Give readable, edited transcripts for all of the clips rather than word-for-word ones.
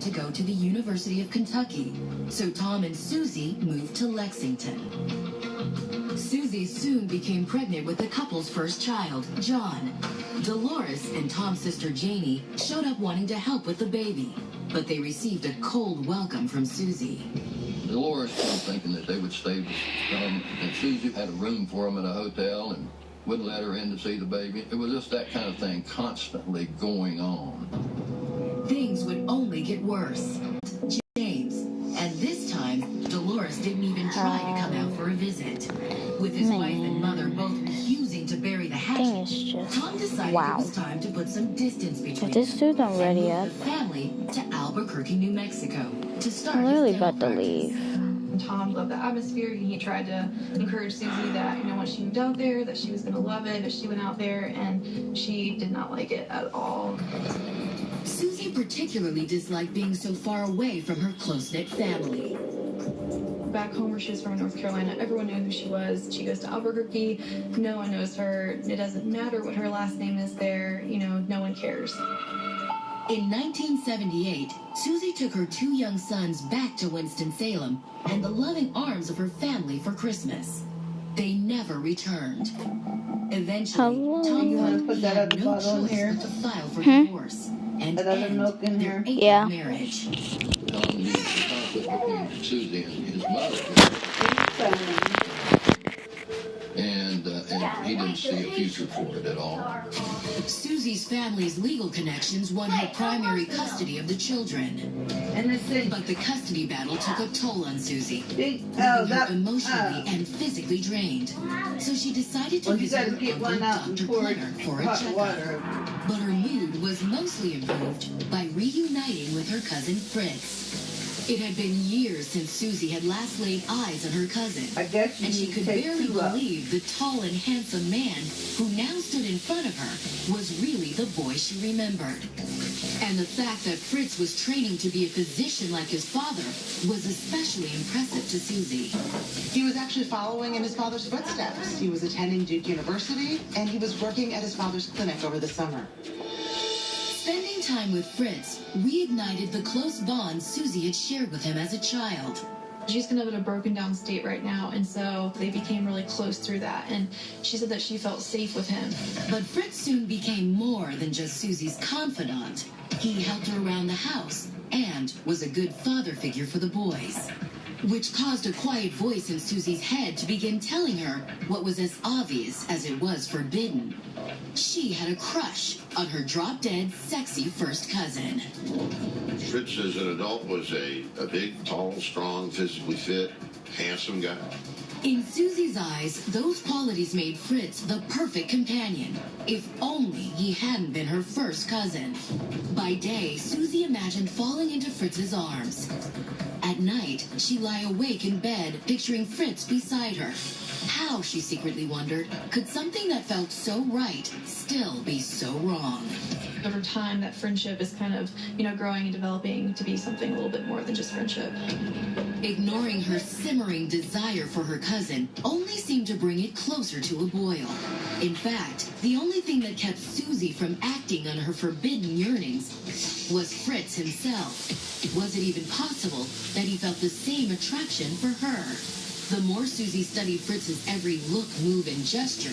to go to the University of Kentucky, so Tom and Susie moved to Lexington. Susie soon became pregnant with the couple's first child, John. Dolores and Tom's sister Janie showed up wanting to help with the baby, but they received a cold welcome from Susie. Dolores was thinking that they would stay with Tom, and Susie had a room for them at a hotel and wouldn't let her in to see the baby. It was just that kind of thing constantly going on. Things would only get worse. James, and this time, Dolores didn't even try to come out for a visit. With his wife and mother both refusing to bury the hatchet, Tom decided it was time to put some distance between them and move the family to Albuquerque, New Mexico to start I'm really his dental about to practice. leave. Tom loved the atmosphere. He tried to encourage Susie that, once she moved out there, that she was going to love it, but she went out there and she did not like it at all. Susie particularly disliked being so far away from her close-knit family. Back home where she was from in North Carolina, everyone knew who she was. She goes to Albuquerque, no one knows her. It doesn't matter what her last name is there, no one cares. In 1978, Susie took her two young sons back to Winston-Salem and the loving arms of her family for Christmas. They never returned. Eventually, Tom felt he had no choice but to file for divorce and end their 8-year marriage. Tom knew the conflict between Susie and his mother, and he didn't see a future for it at all. Susie's family's legal connections won her primary custody of the children. But the custody battle took a toll on Susie, leaving her emotionally and physically drained. So she decided to visit her uncle, Dr. Clutter, for a checkup. But her mood was mostly improved by reuniting with her cousin Fritz. It had been years since Susie had last laid eyes on her cousin, and she could barely believe the tall and handsome man who now stood in front of her was really the boy she remembered. And the fact that Fritz was training to be a physician like his father was especially impressive to Susie. He was actually following in his father's footsteps. He was attending Duke University, and he was working at his father's clinic over the summer. Spending time with Fritz reignited the close bond Susie had shared with him as a child. She's kind of in a broken down state right now, and so they became really close through that, and she said that she felt safe with him. But Fritz soon became more than just Susie's confidant. He helped her around the house and was a good father figure for the boys, which caused a quiet voice in Susie's head to begin telling her what was as obvious as it was forbidden. She had a crush on her drop-dead, sexy first cousin. Fritz, as an adult, was a big, tall, strong, physically fit, handsome guy. In Susie's eyes, those qualities made Fritz the perfect companion, if only he hadn't been her first cousin. By day, Susie imagined falling into Fritz's arms. At night, she'd lie awake in bed, picturing Fritz beside her. How, she secretly wondered, could something that felt so right still be so wrong? Over time, that friendship is kind of, growing and developing to be something a little bit more than just friendship. Ignoring her simmering desire for her cousin only seemed to bring it closer to a boil. In fact, the only thing that kept Susie from acting on her forbidden yearnings was Fritz himself. Was it even possible that he felt the same attraction for her? The more Susie studied Fritz's every look, move, and gesture,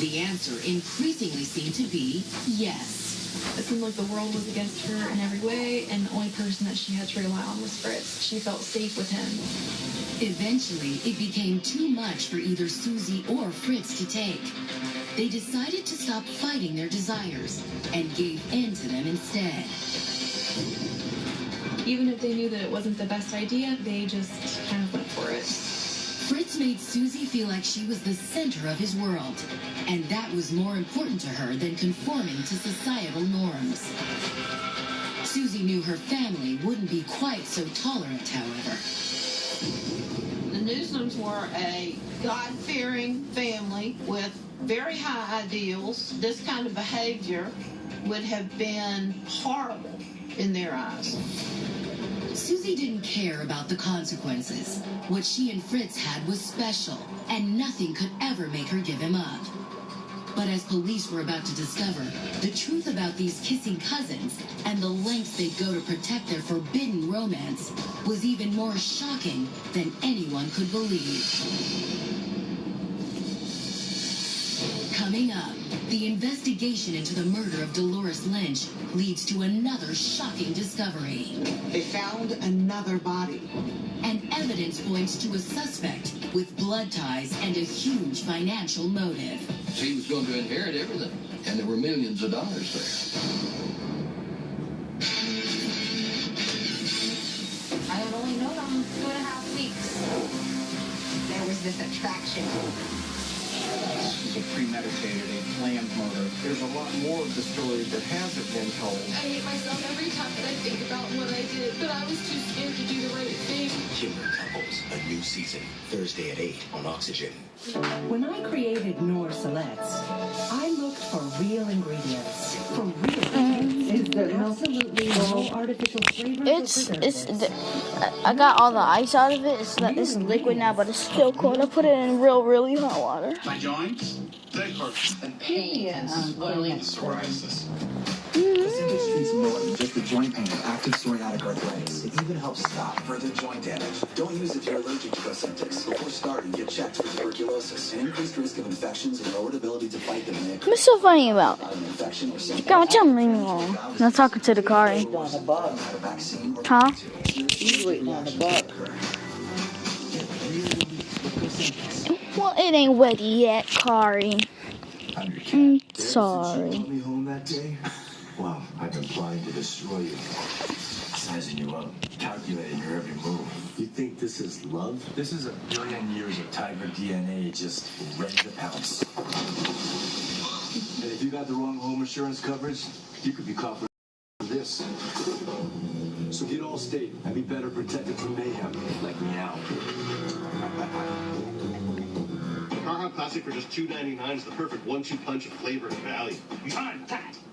the answer increasingly seemed to be yes. It seemed like the world was against her in every way, and the only person that she had to rely on was Fritz. She felt safe with him. Eventually, it became too much for either Susie or Fritz to take. They decided to stop fighting their desires and gave in to them instead. Even if they knew that it wasn't the best idea, they just kind of went for it. Fritz made Susie feel like she was the center of his world, and that was more important to her than conforming to societal norms. Susie knew her family wouldn't be quite so tolerant, however. The Newsoms were a God-fearing family with very high ideals. This kind of behavior would have been horrible in their eyes. Susie didn't care about the consequences. What she and Fritz had was special, and nothing could ever make her give him up. But as police were about to discover, the truth about these kissing cousins and the lengths they'd go to protect their forbidden romance was even more shocking than anyone could believe. Coming up, the investigation into the murder of Dolores Lynch leads to another shocking discovery. They found another body. And evidence points to a suspect with blood ties and a huge financial motive. He was going to inherit everything, and there were millions of dollars there. I had only known him 2.5 weeks. There was this attraction. This is a premeditated, a planned murder. There's a lot more of the story that hasn't been told. I hate myself every time that I think about what I did, but I was too scared to do the right thing. Killer Couples, a new season, Thursday at 8 on Oxygen. When I created Nor Selects, I looked for real ingredients. For real ingredients. Absolutely no artificial flavors. I got all the ice out of it. It's liquid now, but it's still cold. I put it in really hot water. My joints, they hurt. And pain and swelling and psoriasis. Pacific treats more than just the joint pain of active psoriatic arthritis. It even helps stop further joint damage. Don't use if you're allergic to Cosentyx. Before starting, get checked for tuberculosis. An increased risk of infections and lowered ability to fight the nick. What's so funny about? God, tell me wrong. Not talking to the car. Huh? He's waiting on the bug. Well, it ain't ready yet, Kari. I'm sorry. Home that day? Well, I've been plotting to destroy you. Sizing you up, calculating your every move. You think this is love? This is 1 billion years of tiger DNA just ready to pounce. And if you got the wrong home insurance coverage, you could be caught for this. So get Allstate and be better protected from mayhem, like meow. Carhartt Classic for just $2.99 is the perfect 1-2 punch of flavor and value.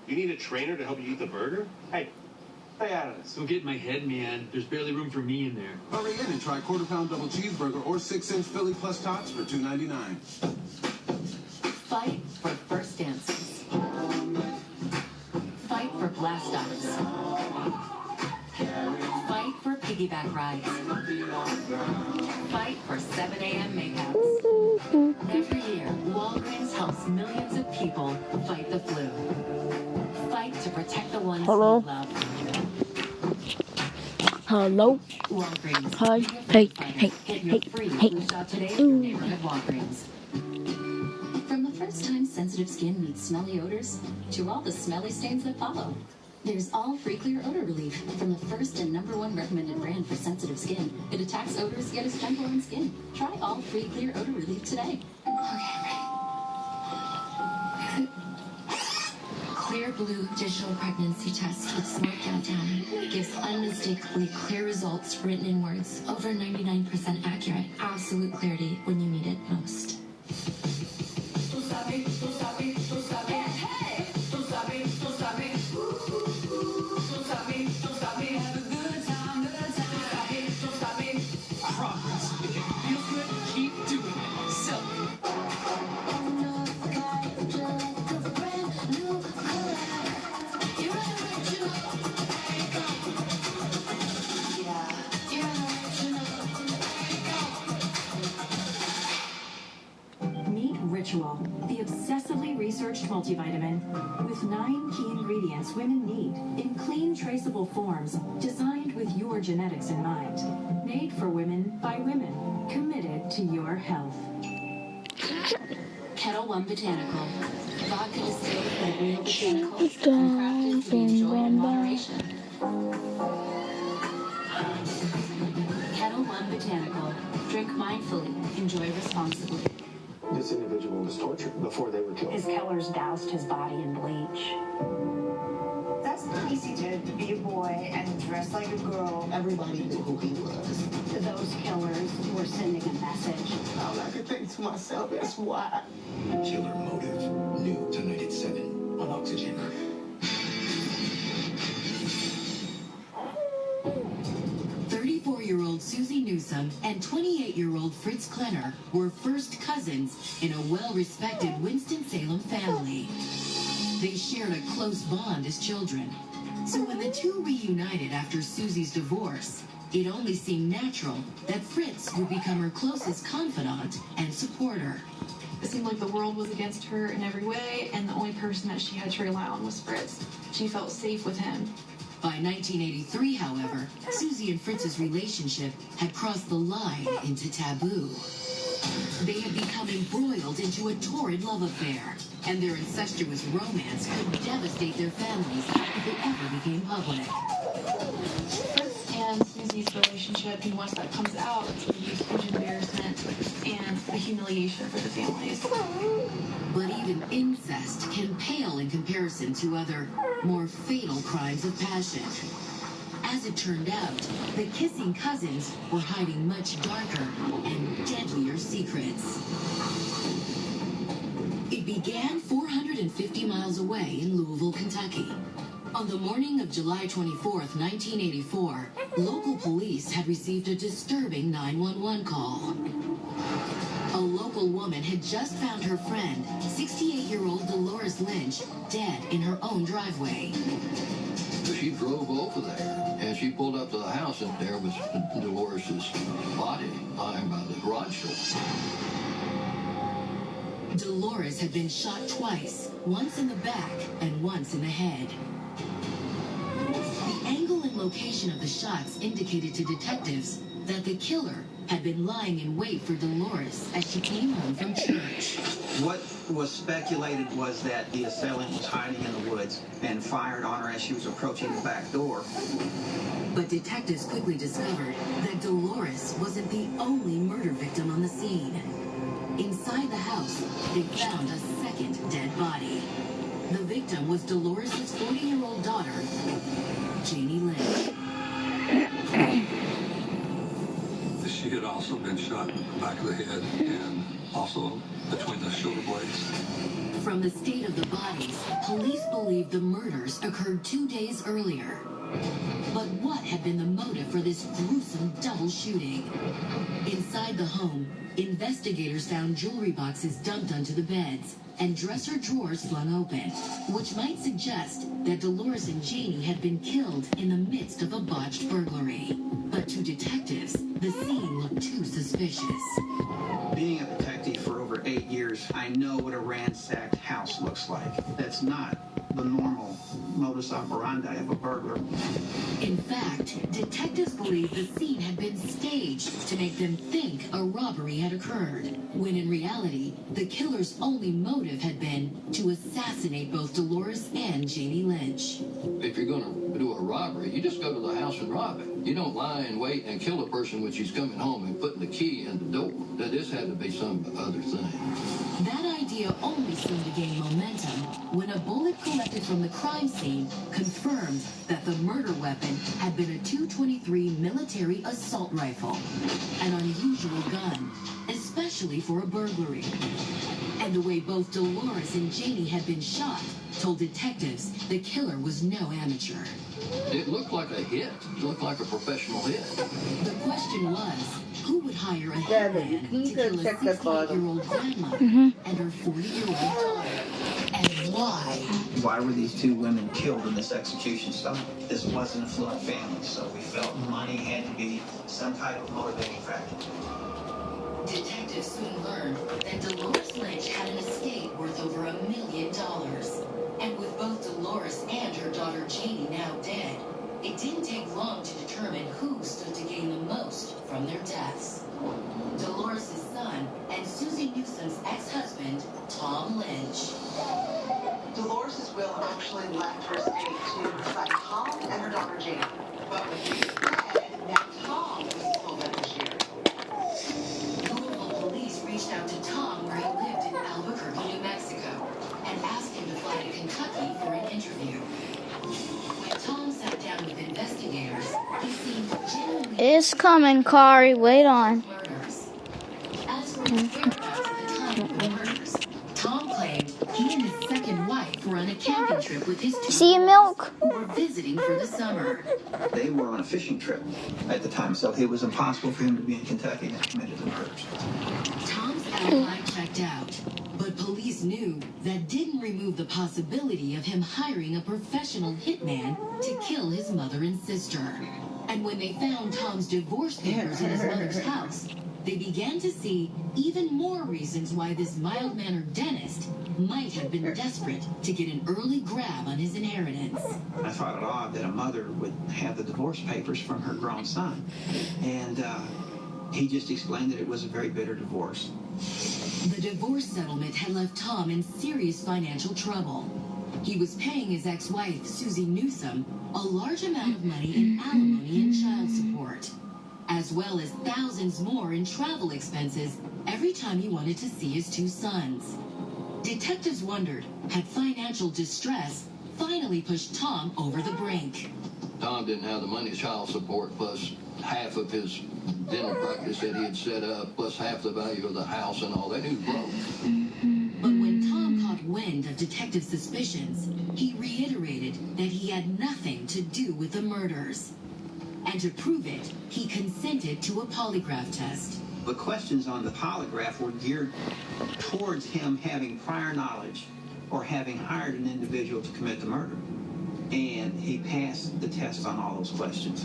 You need a trainer to help you eat the burger? Hey, stay out of this. Don't get in my head, man. There's barely room for me in there. Hurry in and try quarter-pound double cheeseburger or 6-inch Philly plus tots for $2.99. Fight for first dances. Fight for blast offs. Fight for piggyback rides. Fight for 7 a.m. makeouts. Every year, Walgreens helps millions of people fight the flu. Fight to protect the ones Hello? you love. Hello? Walgreens. Hi. Hey. Get your free flu shot today at your neighborhood Walgreens. From the first time sensitive skin meets smelly odors, to all the smelly stains that follow. There's all free clear odor relief from the first and #1 recommended brand for sensitive skin. It attacks odors yet is gentle on skin. Try all free clear odor relief today. Okay, Clear Blue digital pregnancy test with Smart Countdown gives unmistakably clear results written in words. Over 99% accurate. Absolute clarity when you need it most. Ritual, the obsessively researched multivitamin with 9 key ingredients women need in clean, traceable forms, designed with your genetics in mind. Made for women by women, committed to your health. Kettle One Botanical. Vodka distilled from real botanicals and crafted to be enjoyed in moderation. Kettle One Botanical. Drink mindfully. Enjoy responsibly. This individual was tortured before they were killed. His killers doused his body in bleach. That's not easy to be a boy and dress like a girl. Everybody knew who he was. Those killers were sending a message. All I could think to myself is why. Killer Motive, new tonight at 7 on Oxygen. 34 24-year-old Susie Newsom and 28-year-old Fritz Klenner were first cousins in a well-respected Winston-Salem family. They shared a close bond as children. So when the two reunited after Susie's divorce, it only seemed natural that Fritz would become her closest confidant and supporter. It seemed like the world was against her in every way, and the only person that she had to rely on was Fritz. She felt safe with him. By 1983, however, Susie and Fritz's relationship had crossed the line into taboo. They had become embroiled into a torrid love affair, and their incestuous romance could devastate their families if it ever became public. Fritz and Susie's relationship, and once that comes out, it's going to be a huge embarrassment and a humiliation for the families. But even incest can pale in comparison to other, more fatal crimes of passion. As it turned out, the kissing cousins were hiding much darker and deadlier secrets. It began 450 miles away in Louisville, Kentucky. On the morning of July 24th, 1984, local police had received a disturbing 911 call. A local woman had just found her friend, 68-year-old Dolores Lynch, dead in her own driveway. She drove over there, and she pulled up to the house, and there was Dolores's body lying by the garage door. Dolores had been shot twice, once in the back and once in the head. The angle and location of the shots indicated to detectives that the killer had been lying in wait for Dolores as she came home from church. What was speculated was that the assailant was hiding in the woods and fired on her as she was approaching the back door. But detectives quickly discovered that Dolores wasn't the only murder victim on the scene. Inside the house, they found a second dead body. The victim was Dolores' 40-year-old daughter, Janie Lynch. She had also been shot in the back of the head and also between the shoulder blades. From the state of the bodies, police believe the murders occurred 2 days earlier. But what had been the motive for this gruesome double shooting? Inside the home, investigators found jewelry boxes dumped onto the beds and dresser drawers flung open, which might suggest that Dolores and Janie had been killed in the midst of a botched burglary. But to detectives, the scene looked too suspicious. Being a detective for over 8 years, I know what a ransacked house looks like. That's not the normal modus operandi of a burglar. In fact, detectives believe the scene had been staged to make them think a robbery had occurred, when in reality, the killer's only motive had been to assassinate both Dolores and Janie Lynch. If you're going to do a robbery, you just go to the house and rob it. You don't lie and wait and kill a person when she's coming home and putting the key in the door. That this had to be some other thing. That idea only seemed to gain momentum when a bullet collected from the crime scene confirmed that the murder weapon had been a .223 military assault rifle, an unusual gun, especially for a burglary. And the way both Dolores and Janie had been shot told detectives the killer was no amateur. It looked like a hit. It looked like a professional hit. The question was, who would hire a hitman to kill a 68-year-old grandmother and her 40-year-old daughter? And why? Why were these two women killed in this execution style? This wasn't a affluent family, so we felt money had to be some type of motivating factor. Detectives soon learned that Dolores Lynch had an estate worth over $1 million. And with both Dolores and her daughter Janie now dead, it didn't take long to determine who stood to gain the most from their deaths. Dolores' son and Susie Newsom's ex-husband, Tom Lynch. Dolores' will actually left her estate to son Tom and her daughter Janie. But when he was dead, now Tom was the sole beneficiary. Louisville police reached out to Tom where he lived in Albuquerque, New Mexico, and asked him to fly to Kentucky for an interview. When Tom sat down with investigators, he seemed genuinely... It's coming, Kari. Wait on. As for his whereabouts at the time of the murders, Tom claimed he and his second wife were on a camping trip with his two See you, boys, Milk? who were visiting for the summer. They were on a fishing trip at the time, so it was impossible for him to be in Kentucky and have committed the murders. Tom's alibi checked out, but police knew that didn't remove the possibility of him hiring a professional hitman to kill his mother and sister. And when they found Tom's divorce papers in his mother's house, they began to see even more reasons why this mild-mannered dentist might have been desperate to get an early grab on his inheritance. I thought it odd that a mother would have the divorce papers from her grown son. And he just explained that it was a very bitter divorce. The divorce settlement had left Tom in serious financial trouble. He was paying his ex-wife, Susie Newsom, a large amount of money in alimony and child support, as well as thousands more in travel expenses every time he wanted to see his two sons. Detectives wondered, had financial distress finally pushed Tom over the brink? Tom didn't have the money, child support, plus half of his dental practice that he had set up, plus half the value of the house and all that. He was broke. But when Tom caught wind of detective suspicions, he reiterated that he had nothing to do with the murders. And to prove it, he consented to a polygraph test. The questions on the polygraph were geared towards him having prior knowledge or having hired an individual to commit the murder. And he passed the test on all those questions.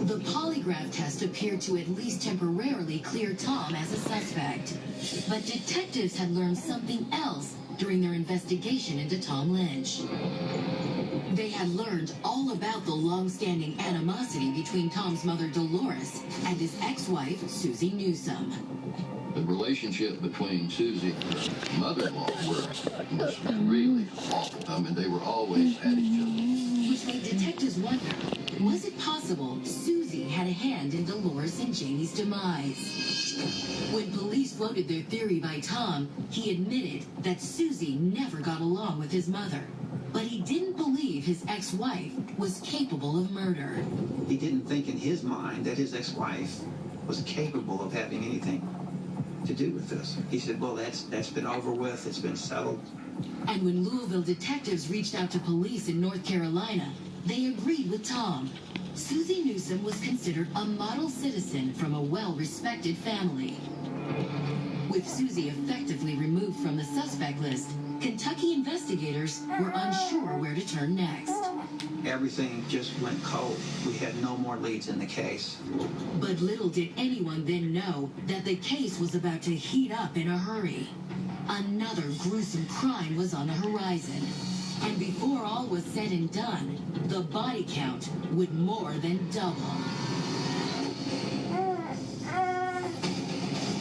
The polygraph test appeared to at least temporarily clear Tom as a suspect. But detectives had learned something else during their investigation into Tom Lynch. They had learned all about the long-standing animosity between Tom's mother, Dolores, and his ex-wife, Susie Newsom. The relationship between Susie and her mother-in-law was really awful. I mean, they were always at each other. Which made detectives wonder, was it possible Susie had a hand in Dolores and Janie's demise? When police floated their theory by Tom, he admitted that Susie never got along with his mother. But he didn't believe his ex-wife was capable of murder. He didn't think in his mind that his ex-wife was capable of having anything to do with this. He said, well, that's been over with, it's been settled. And when Louisville detectives reached out to police in North Carolina, they agreed with Tom. Susie Newsom was considered a model citizen from a well-respected family. With Susie effectively removed from the suspect list, Kentucky investigators were unsure where to turn next. Everything just went cold. We had no more leads in the case. But little did anyone then know that the case was about to heat up in a hurry. Another gruesome crime was on the horizon. And before all was said and done, the body count would more than double.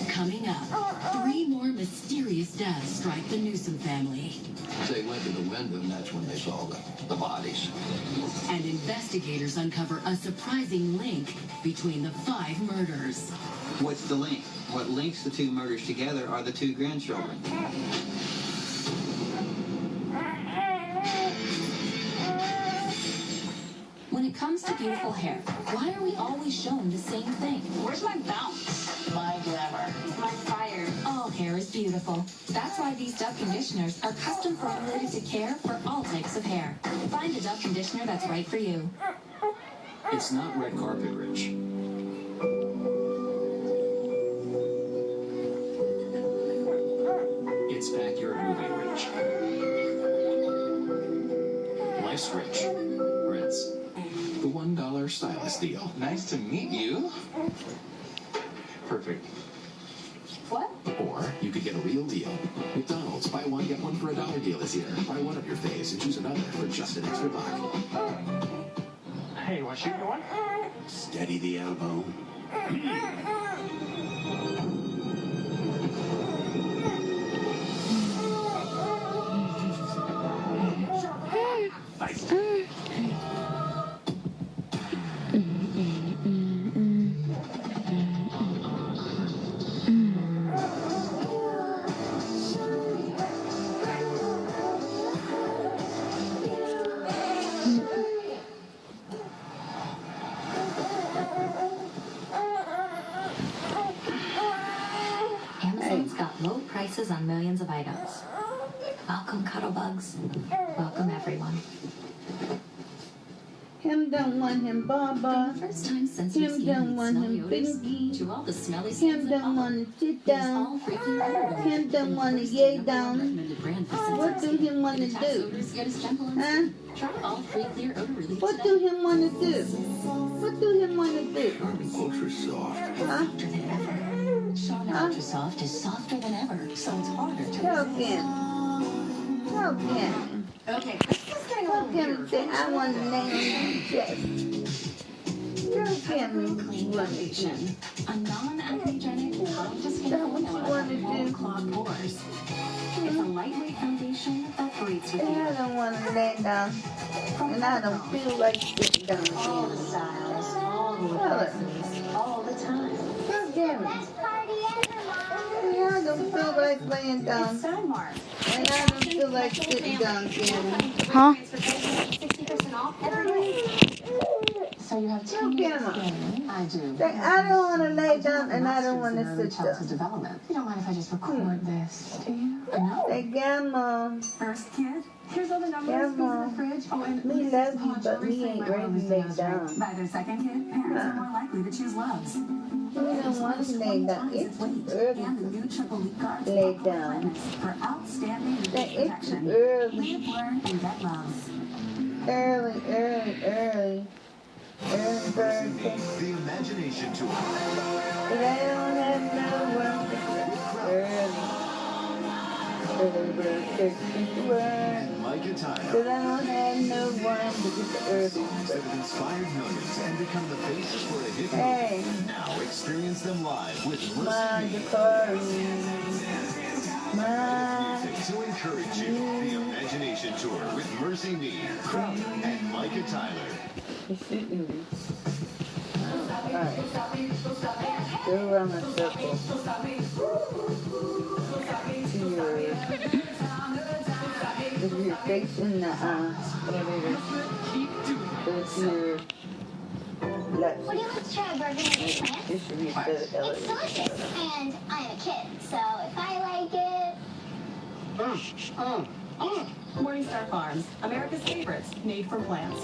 Coming up, 3 more mysterious deaths strike the Newsom family. They went to the window, and that's when they saw the bodies. And investigators uncover a surprising link between the 5 murders. What's the link? What links the 2 murders together are the 2 grandchildren. When it comes to beautiful hair, why are we always shown the same thing? Where's my bounce? My glamour. My fire. All hair is beautiful. That's why these Dove conditioners are custom formulated to care for all types of hair. Find a Dove conditioner that's right for you. It's not red carpet rich. It's backyard movie rich. Life's rich. Rinse. The $1 stylist deal. Nice to meet you. Perfect. What? Or you could get a real deal. McDonald's, buy one, get one for $1 deal this year. Buy one of your faves and choose another for just an extra $1. Hey, want to shoot me one? Steady the elbow. Nice. Amazon's got low prices on millions of items. Welcome, Cuddlebugs. Welcome, everyone. Him don't want him Baba. For the first time since Him don't want him Pinky. To all the smelly Him don't want to sit down. Him don't want to lay down. What do him want to do? Huh? Try all free clear odor relief. What do him want to do? What do him want to do? Ultra soft. Huh? Charmin Ultra Soft is softer than ever, so it's harder to Tell resist. him. Tell him. Okay, this is getting a Tell little him say I want to lay on your chest. Tell him Clean what to foundation. do. A non-acnegenic, high-skin formula that won't clog pores. It's a lightweight foundation that breathes with you. I don't want to lay down. And I don't feel like sitting down. All the styles, all the places, all the time. God damn it. I don't feel like laying down. And I don't feel like sitting down, Candy. Huh? 60% off every week. So you have 2 years of scanning. I do. I don't want to lay down and I don't want to sit down. Development. You don't mind if I just record this, do you? No. Hey, Grandma. First kid. Here's all the numbers Grandma. in the fridge. Oh, and Me love you, but me ain't ready to lay down. By their second kid, parents are more likely to choose Loves. We don't want to lay down. It's early to lay down. For outstanding It's early. Live, learn, and get Loves. Early. Early bird. The Imagination Tour. But I don't have no work to do. Early bird takes to work. And Micah Tyler. But I don't have no one to get the early Songs that bird. have inspired millions and become the basis for a hit Hey. movie. Now experience them live with My Mercy Me. guitar. My Music to encourage you. The Imagination Tour with Mercy Me, Crowder, and Micah Tyler. Alright. Go around the circle. If you're facing the elevator, if you're left, Would you like to try a burger with plants? it should be the It's elevator. delicious, and I'm a kid, so if I like it... Morningstar Farms, America's favorites, made from plants.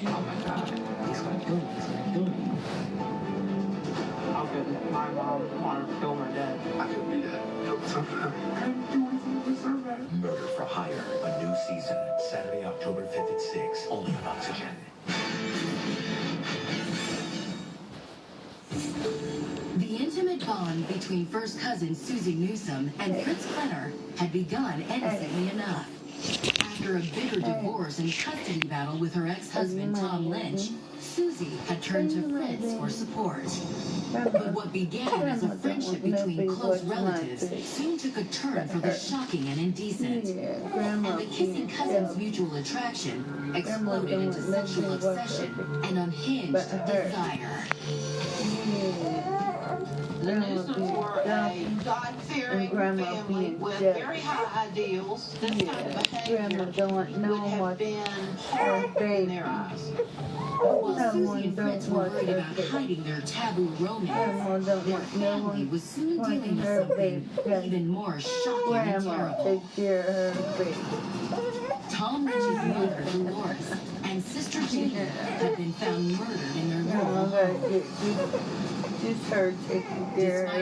Oh my God, he's gonna kill me. He's gonna kill me. How could my mom want to kill my dad? I could be dead. I didn't do anything to deserve that. Murder for Hire, a new season. Saturday, October 5th at 6. Only on Oxygen. The intimate bond between first cousin Susie Newsom and Prince Clenner had begun innocently enough. After a bitter divorce and custody battle with her ex-husband Tom Lynch, Susie had turned to Fritz for support. But what began as a friendship between close relatives soon took a turn for the shocking and indecent. And the kissing cousins' mutual attraction exploded into sexual obsession and unhinged desire. The Newsoms were a God-fearing family with very high ideals. This kind of behavior would have been horrible in their eyes. While Susie and Fritz were worried about hiding their taboo romance, their family was soon dealing with something even more shocking and terrible. Tom Lynch's mother, Dolores, and sister Jane had been found murdered in their Louisville home. Despite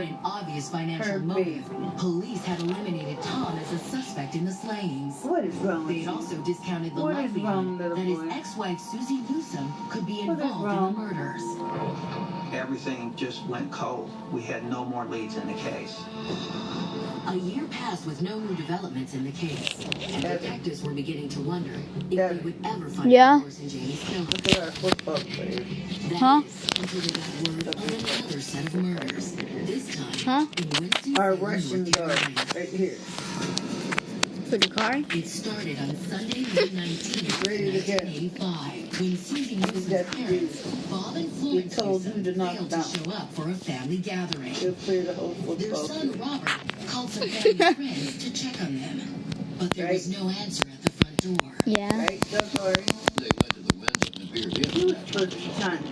an obvious financial motive, police had eliminated Tom as a suspect in the slayings. What is wrong? They had also discounted the What is wrong, likelihood that his ex-wife Susie Newsom could be involved in the murders. Everything just went cold. We had no more leads in the case. A year passed with no new developments in the case, and detectives were beginning to wonder if they would ever find Dolores and Janie's killer. Huh? Until they got word of another set of murders. This time in Winston, Our Russian guard, right here. For the car? It started on Sunday, May 19th, 1985, when Susie Newsom's parents, Bob and Florence Newsom, failed to show up for a family gathering. Their son, Robert, called some family friends to check on them, but there was no answer at the front door. Yeah. They went to the window and peered first time.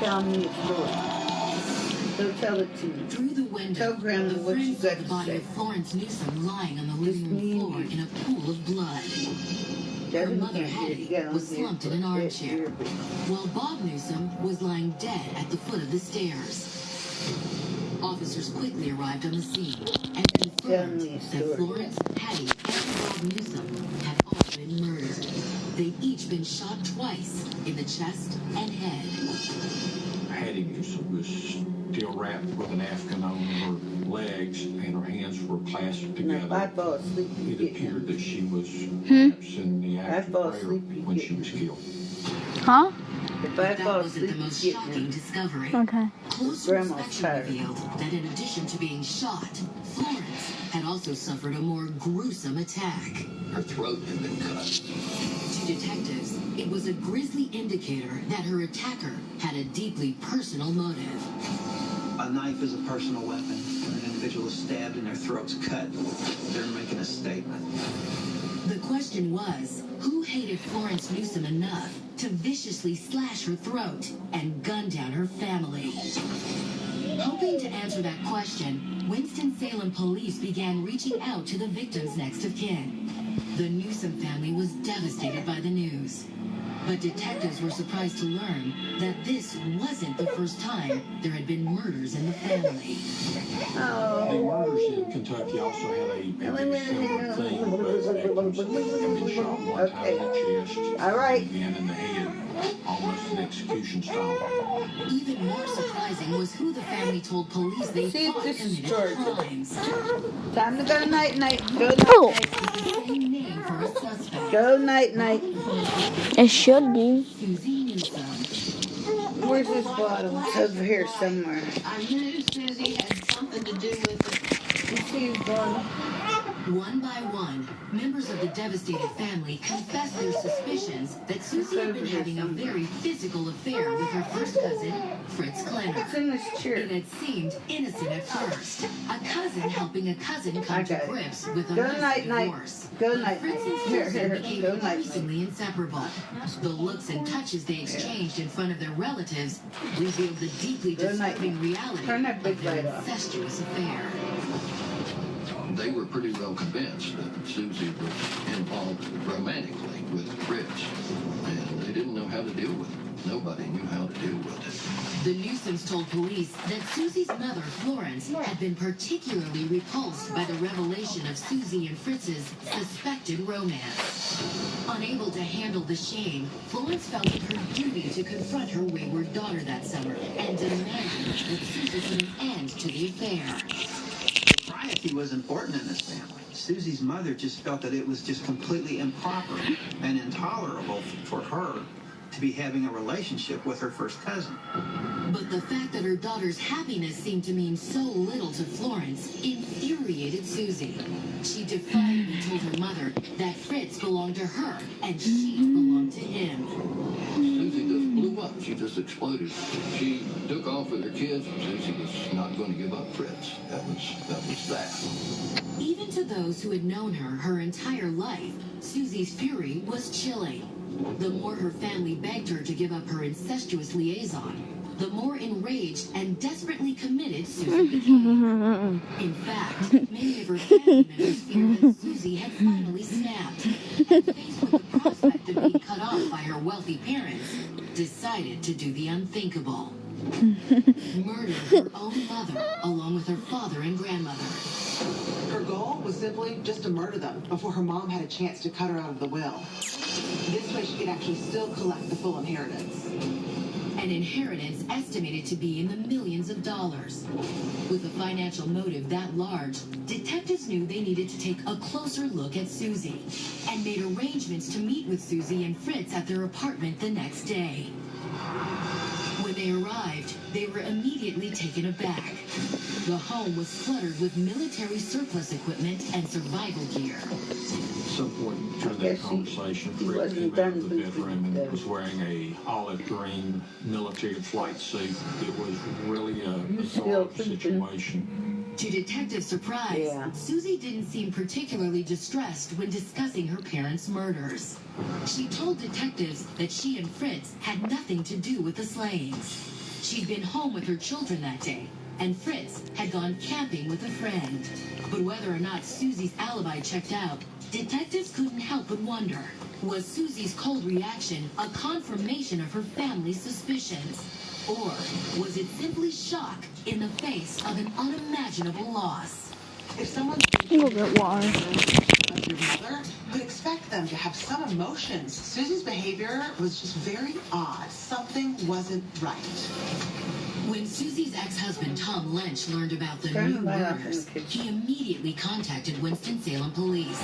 Tell me a story. So tell it to me. Through the window, Tell Grandma the what you friends got saw the to body say. of Florence Newsom lying on the living room floor in a pool of blood. Her mother, Hattie, was slumped in an armchair, while Bob Newsom was lying dead at the foot of the stairs. Officers quickly arrived on the scene and confirmed that Florence, Hattie, and Bob Newsom had all been murdered. They'd each been shot twice in the chest and head. Hattie Newsom was still wrapped with a napkin on her legs, and her hands were clasped together. If I fall asleep, It appeared that she was perhaps in the act of prayer when she was killed. Huh? If I fall Wasn't the asleep, most you shocking discovery. Okay. Closer inspection revealed that in addition to being shot, Florence had also suffered a more gruesome attack. Her throat had been cut. To detectives, it was a grisly indicator that her attacker had a deeply personal motive. A knife is a personal weapon. When an individual is stabbed and their throat's cut, they're making a statement. The question was, who hated Florence Newsom enough to viciously slash her throat and gun down her family? Hoping to answer that question, Winston-Salem police began reaching out to the victim's next of kin. The Newsom family was devastated by the news. But detectives were surprised to learn that this wasn't the first time there had been murders in the family. The murders in Kentucky also had a very similar theme. Both victims had been shot one time in the chest and in the head, almost an execution style. Even more surprising was who the family told police they thought committed the crimes. Time to go night-night. Go night-night. Same name for a suspect. Go night-night. It should be. Susie Newsom. Where's this bottle? It's over here somewhere. I knew Susie had something to do with it. You see his bottle? One by one, members of the devastated family confessed their suspicions that Susie had been having a very physical affair with her first cousin, Fritz Klenner. It's in this chair. It had seemed innocent at first. A cousin helping a cousin come to grips with a Go messy night-night. divorce. Go But night-night. Fritz and Here, Susan here, became go night-night. increasingly inseparable. The looks and touches they exchanged in front of their relatives revealed the deeply disturbing reality Turn that big of their light off. incestuous affair. They were pretty well convinced that Susie was involved romantically with Fritz, and they didn't know how to deal with it. Nobody knew how to deal with it. The Newsoms told police that Susie's mother, Florence, had been particularly repulsed by the revelation of Susie and Fritz's suspected romance. Unable to handle the shame, Florence felt it her duty to confront her wayward daughter that summer and demanded that Susie put an end to the affair. Propriety was important in this family. Susie's mother just felt that it was just completely improper and intolerable for her to be having a relationship with her first cousin. But the fact that her daughter's happiness seemed to mean so little to Florence infuriated Susie. She defiantly told her mother that Fritz belonged to her and she belonged to him. Susie just blew up. She just exploded. She took off with her kids. Susie was not going to give up Fritz. That was that. Even to those who had known her entire life, Susie's fury was chilling. The more her family begged her to give up her incestuous liaison, the more enraged and desperately committed Susie became. In fact, many of her family members feared that Susie had finally snapped, and faced with the prospect of being cut off by her wealthy parents, decided to do the unthinkable. Murder her own mother, along with her father and grandmother. Her goal was simply just to murder them before her mom had a chance to cut her out of the will. This way she could actually still collect the full inheritance. An inheritance estimated to be in the millions of dollars. With a financial motive that large, detectives knew they needed to take a closer look at Susie and made arrangements to meet with Susie and Fritz at their apartment the next day. When they arrived, they were immediately taken aback. The home was cluttered with military surplus equipment and survival gear. At some point during that conversation, Fritz came out of the bedroom and was wearing a olive green military flight suit. It was really a bizarre situation. To detectives' surprise, Susie didn't seem particularly distressed when discussing her parents' murders. She told detectives that she and Fritz had nothing to do with the slayings. She'd been home with her children that day, and Fritz had gone camping with a friend. But whether or not Susie's alibi checked out, detectives couldn't help but wonder, was Susie's cold reaction a confirmation of her family's suspicions? Or was it simply shock in the face of an unimaginable loss? If someone Your mother, would expect them to have some emotions. Susie's behavior was just very odd. Something wasn't right. When Susie's ex-husband Tom Lynch learned about the new murders, he immediately contacted Winston-Salem police.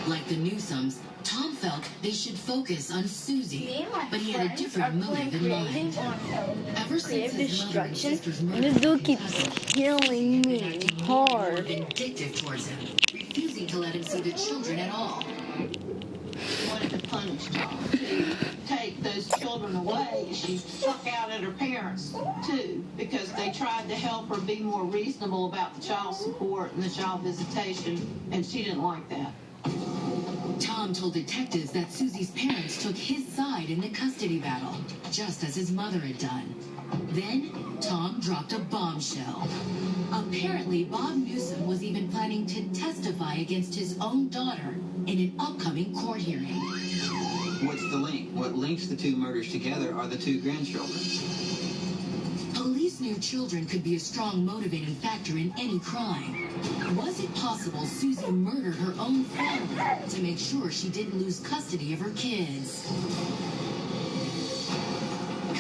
Like the Newsomes, Tom felt they should focus on Susie, but he had a different motive in mind. Ever since his mother and sister's murder, this dude keeps killing me hard. Vindictive towards him, refusing to let him see the children at all. She wanted to punish Tom, to take those children away. She struck out at her parents, too, because they tried to help her be more reasonable about the child support and the child visitation, and she didn't like that. Tom told detectives that Susie's parents took his side in the custody battle, just as his mother had done. Then, Tom dropped a bombshell. Apparently, Bob Newsom was even planning to testify against his own daughter in an upcoming court hearing. What's the link? What links the two murders together are the two grandchildren. Police knew children could be a strong motivating factor in any crime. Was it possible Susie murdered her own family to make sure she didn't lose custody of her kids?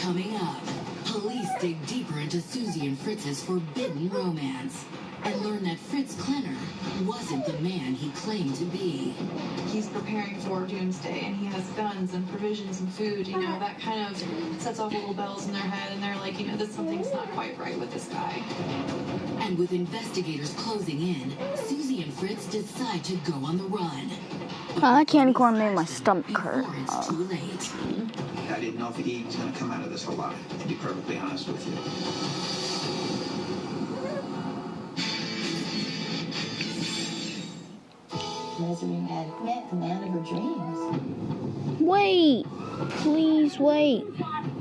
Coming up, police dig deeper into Susie and Fritz's forbidden romance and learn that Fritz Klenner wasn't the man he claimed to be. He's preparing for doomsday, and he has guns and provisions and food, you know, that kind of sets off little bells in their head, and they're like, you know, something's not quite right with this guy. And with investigators closing in, Susie and Fritz decide to go on the run. That candy corn made my stomach hurt. It's too late. I didn't know if he was going to come out of this alive, to be perfectly honest with you. Desiree had met the man of her dreams. Wait, please wait.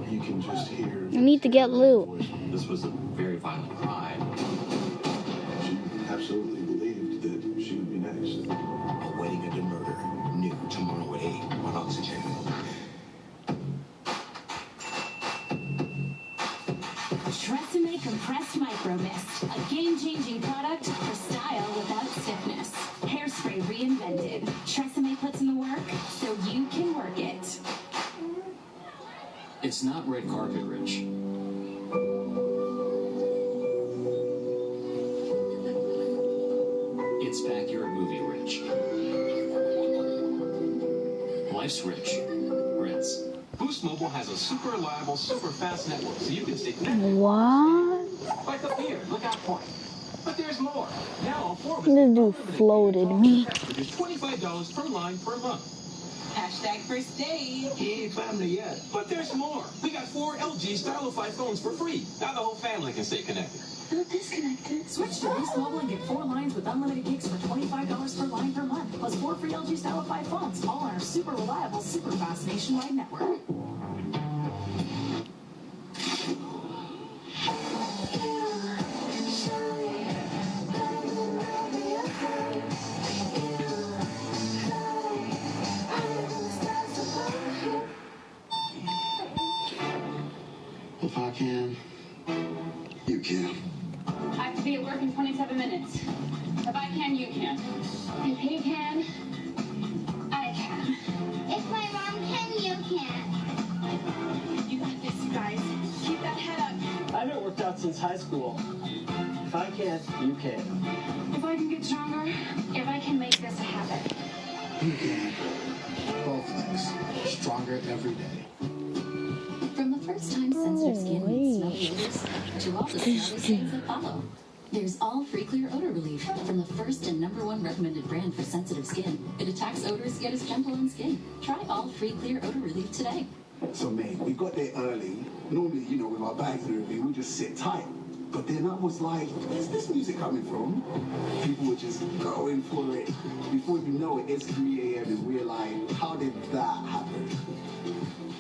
You can just hear. I need to get loot. This was a very violent crime. She absolutely believed that she would be next. Awaiting a murder. New tomorrow at 8 on Oxygen. Tresemme Compressed Micro Mist, a game-changing product for style without stiffness. Hairspray reinvented. Tresemme puts in the work so you can work it. It's not red carpet rich. It's backyard movie rich. Life's rich. Ritz. Boost Mobile has a super reliable, super fast network, so you can stay connected. What? Like up here, Lookout Point. But there's more. Now all four of us This dude floated me. for just $25 per line per month. Hashtag first date. He ain't found it yet. But there's more. We got 4 LG Stylify phones for free. Now the whole family can stay connected. Not disconnected. Switch to Boost Mobile and get 4 lines with unlimited gigs for $25 per line per month, plus 4 free LG Stylify phones, all on our super reliable, super fast nationwide network. If I can, you can. I have to be at work in 27 minutes. If I can, you can. If he can, I can. If my mom can, you can. You got this, you guys. Keep that head up. I haven't worked out since high school. If I can't, you can. If I can get stronger, if I can make this a habit. You can. Both things. Stronger every day. From the first time sensitive skin meets smelly odors to all the smelly things that follow. There's all free clear odor relief from the first and #1 recommended brand for sensitive skin. It attacks odors yet is gentle on skin. Try all free clear odor relief today. So, mate, we got there early. Normally, you know, with our bags and everything, we just sit tight. But then I was like, where's this music coming from? People were just going for it. Before you know it, it's 3 a.m. and we're like, how did that happen?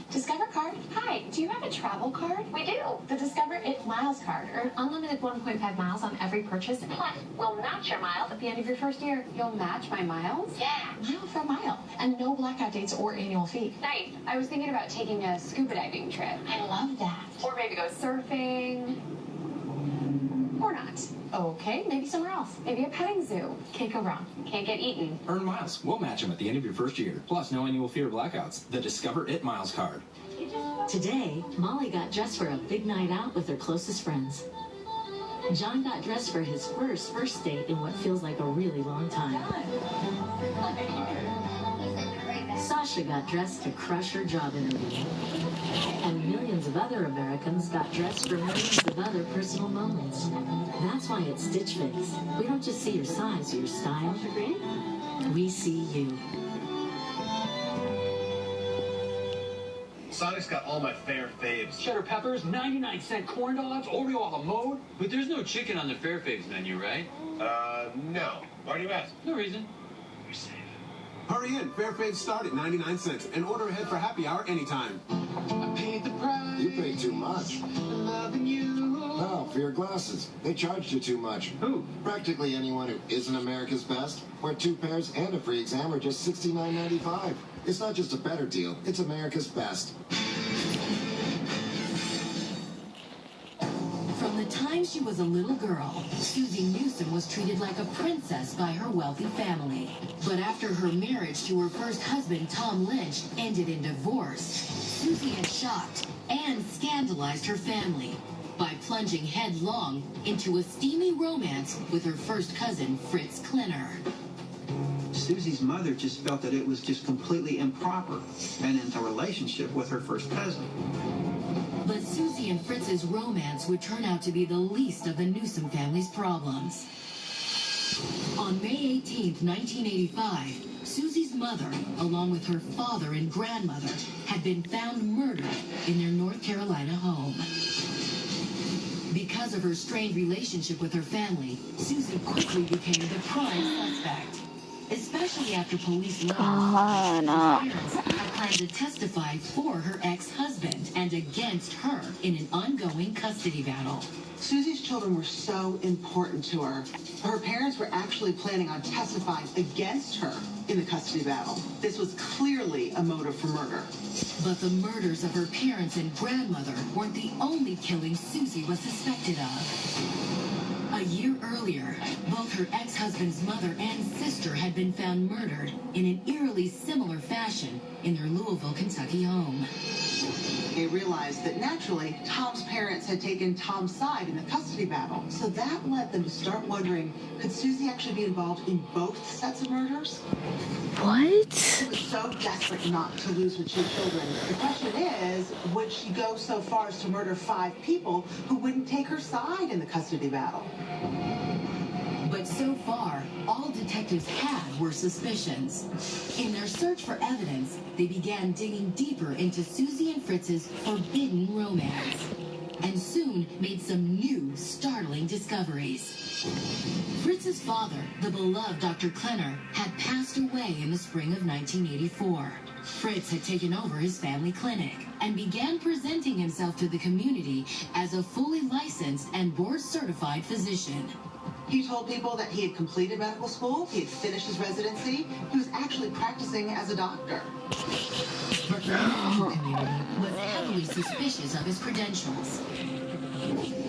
Discover card? Hi, do you have a travel card? We do. The Discover It Miles card. Earn unlimited 1.5 miles on every purchase. Plus, we'll match your miles at the end of your first year. You'll match my miles? Yeah. Mile for mile. And no blackout dates or annual fee. Nice. I was thinking about taking a scuba diving trip. I love that. Or maybe go surfing. Or not. Okay, maybe somewhere else. Maybe a petting zoo. Can't go wrong. Can't get eaten. Earn miles. We'll match them at the end of your first year. Plus, no annual fee or blackouts. The Discover It Miles card. Today, Molly got dressed for a big night out with her closest friends. John got dressed for his first date in what feels like a really long time. Sasha got dressed to crush her job interview. And millions of other Americans got dressed for millions of other personal moments. That's why at Stitch Fix, we don't just see your size or your style. We see you. Sonic's got all my fair faves. Cheddar peppers, 99-cent corn dogs, Oreo a la mode. But there's no chicken on the Fair Faves menu, right? No. Why do you ask? No reason. You're safe. Hurry in. Fair Fades start at 99 cents and order ahead for happy hour anytime. I paid the price. You paid too much. Loving you. No, for your glasses. They charged you too much. Who? Practically anyone who isn't America's best, where 2 pairs and a free exam are just $69.95. It's not just a better deal, it's America's best. From the time she was a little girl, Susie Newsom was treated like a princess by her wealthy family. But after her marriage to her first husband, Tom Lynch, ended in divorce, Susie had shocked and scandalized her family by plunging headlong into a steamy romance with her first cousin, Fritz Klenner. Susie's mother just felt that it was just completely improper and into a relationship with her first cousin. But Susie and Fritz's romance would turn out to be the least of the Newsom family's problems. On May 18, 1985, Susie's mother, along with her father and grandmother, had been found murdered in their North Carolina home. Because of her strained relationship with her family, Susie quickly became the prime suspect. Especially after police learned her parents had planned to testify for her ex-husband and against her in an ongoing custody battle. Susie's children were so important to her. Her parents were actually planning on testifying against her in the custody battle. This was clearly a motive for murder. But the murders of her parents and grandmother weren't the only killings Susie was suspected of. A year earlier, both her ex-husband's mother and sister had been found murdered in an eerily similar fashion in their Louisville, Kentucky home. They realized that naturally, Tom's parents had taken Tom's side in the custody battle. So that led them to start wondering, could Susie actually be involved in both sets of murders? What? She was so desperate not to lose her 2 children. The question is, would she go so far as to murder 5 people who wouldn't take her side in the custody battle? But so far, all detectives had were suspicions. In their search for evidence, they began digging deeper into Susie and Fritz's forbidden romance, and soon made some new, startling discoveries. Fritz's father, the beloved Dr. Klenner, had passed away in the spring of 1984. Fritz had taken over his family clinic and began presenting himself to the community as a fully licensed and board-certified physician. He told people that he had completed medical school, he had finished his residency, he was actually practicing as a doctor. But the medical community was heavily suspicious of his credentials.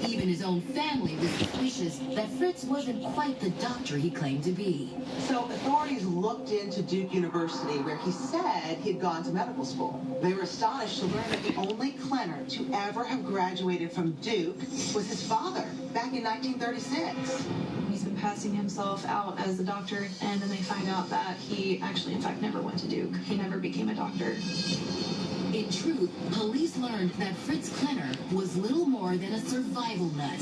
Even his own family was suspicious that Fritz wasn't quite the doctor he claimed to be. So authorities looked into Duke University, where he said he had gone to medical school. They were astonished to learn that the only Klenner to ever have graduated from Duke was his father, back in 1936. He's been passing himself out as a doctor, and then they find out that he actually, in fact, never went to Duke. He never became a doctor. In truth, police learned that Fritz Klenner was little more than a survival nut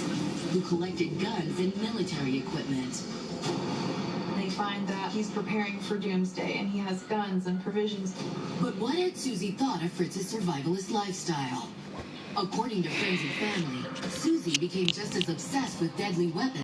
who collected guns and military equipment. They find that he's preparing for doomsday, and he has guns and provisions. But what had Susie thought of Fritz's survivalist lifestyle? According to friends and family, Susie became just as obsessed with deadly weapons.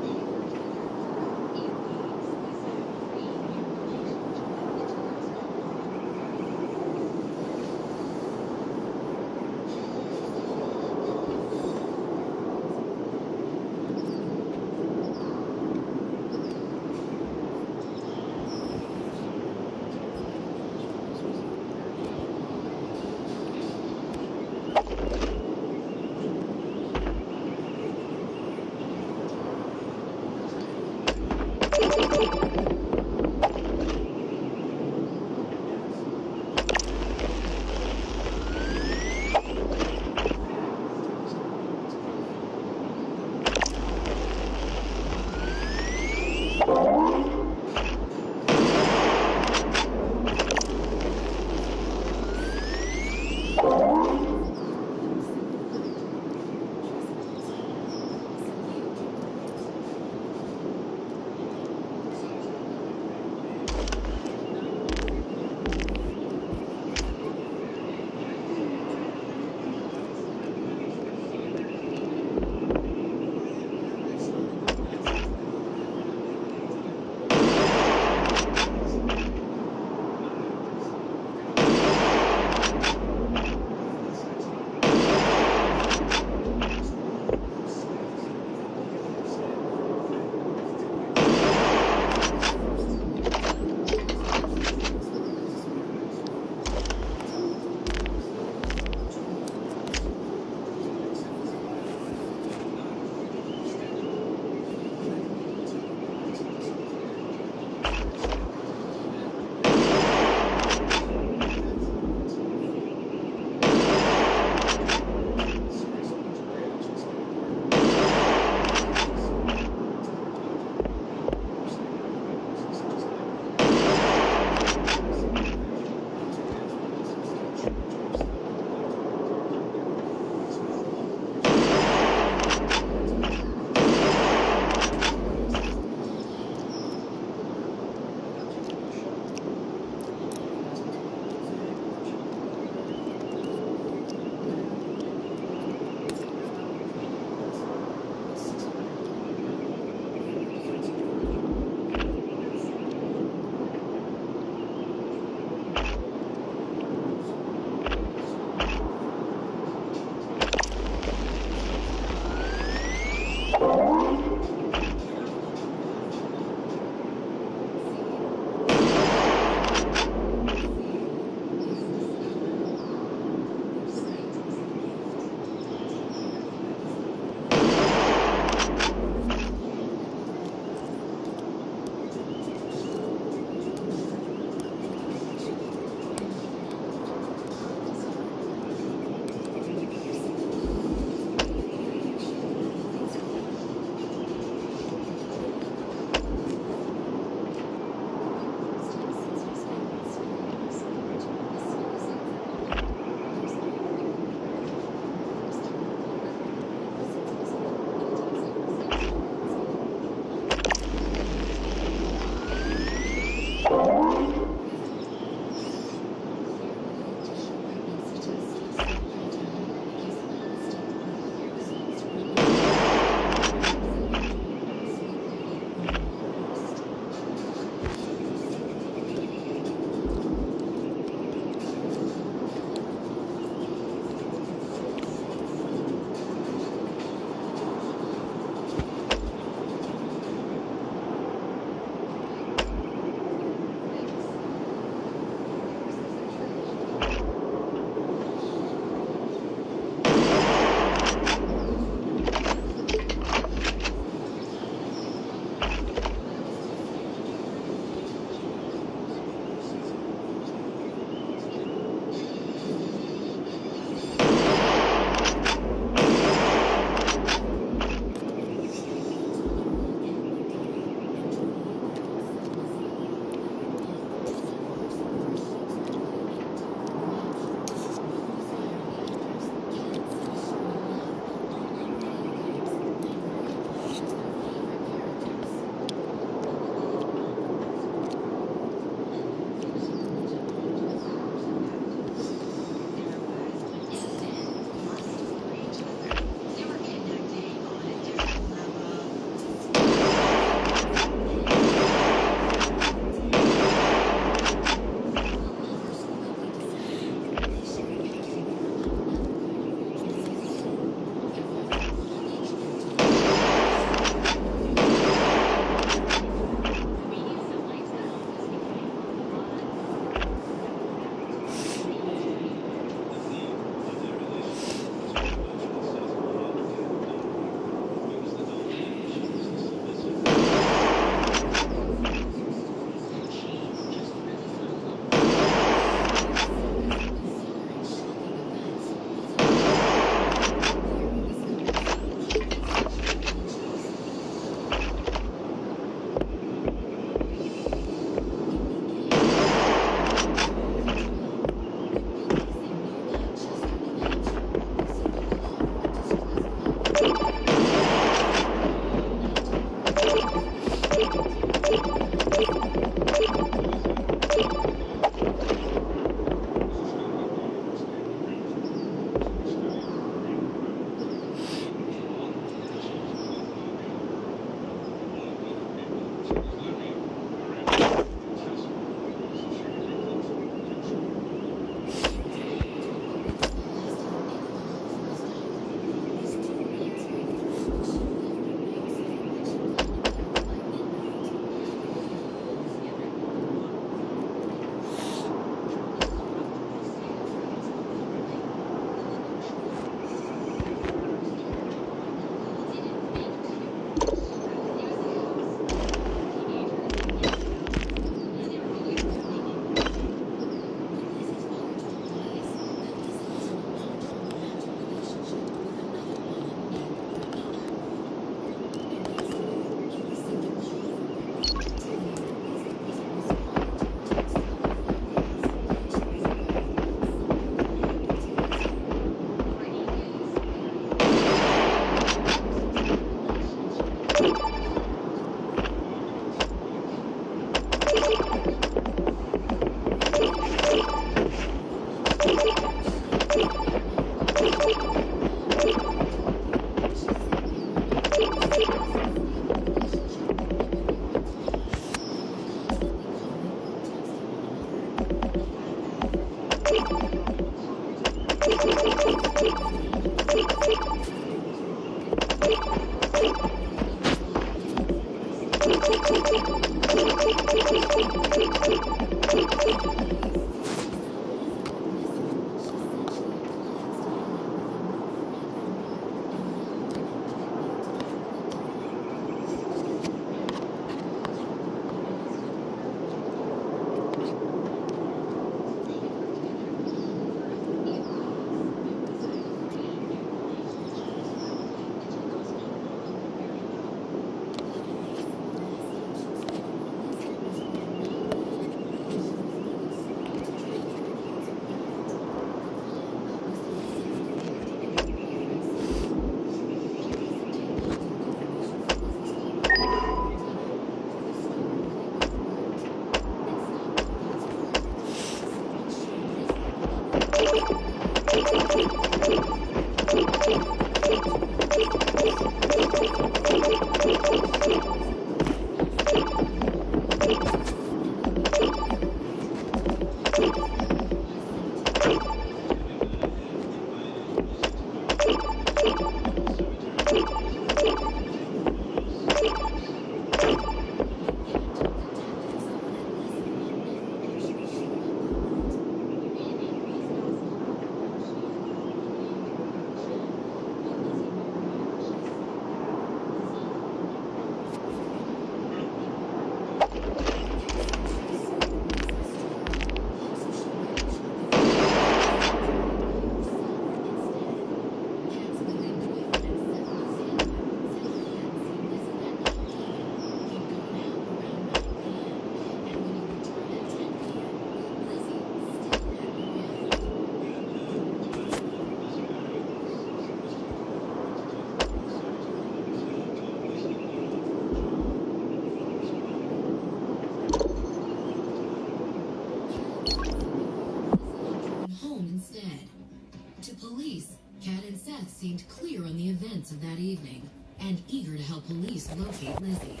to help police locate Lizzie.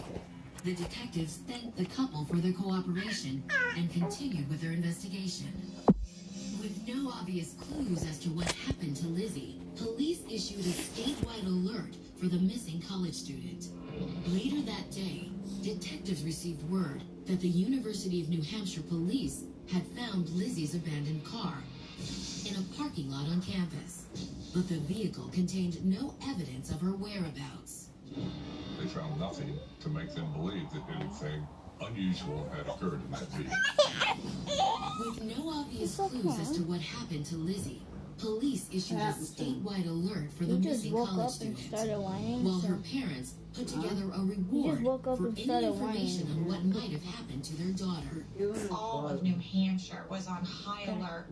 The detectives thanked the couple for their cooperation and continued with their investigation. With no obvious clues as to what happened to Lizzie, police issued a statewide alert for the missing college student. Later that day, detectives received word that the University of New Hampshire police had found Lizzie's abandoned car in a parking lot on campus. But the vehicle contained no evidence of her whereabouts. They found nothing to make them believe that anything unusual had occurred in that vehicle. With no obvious clues as to what happened to Lizzie, police issued a statewide alert for the missing college student, while her parents put together a reward for any information on what might have happened to their daughter. All of New Hampshire was on high alert.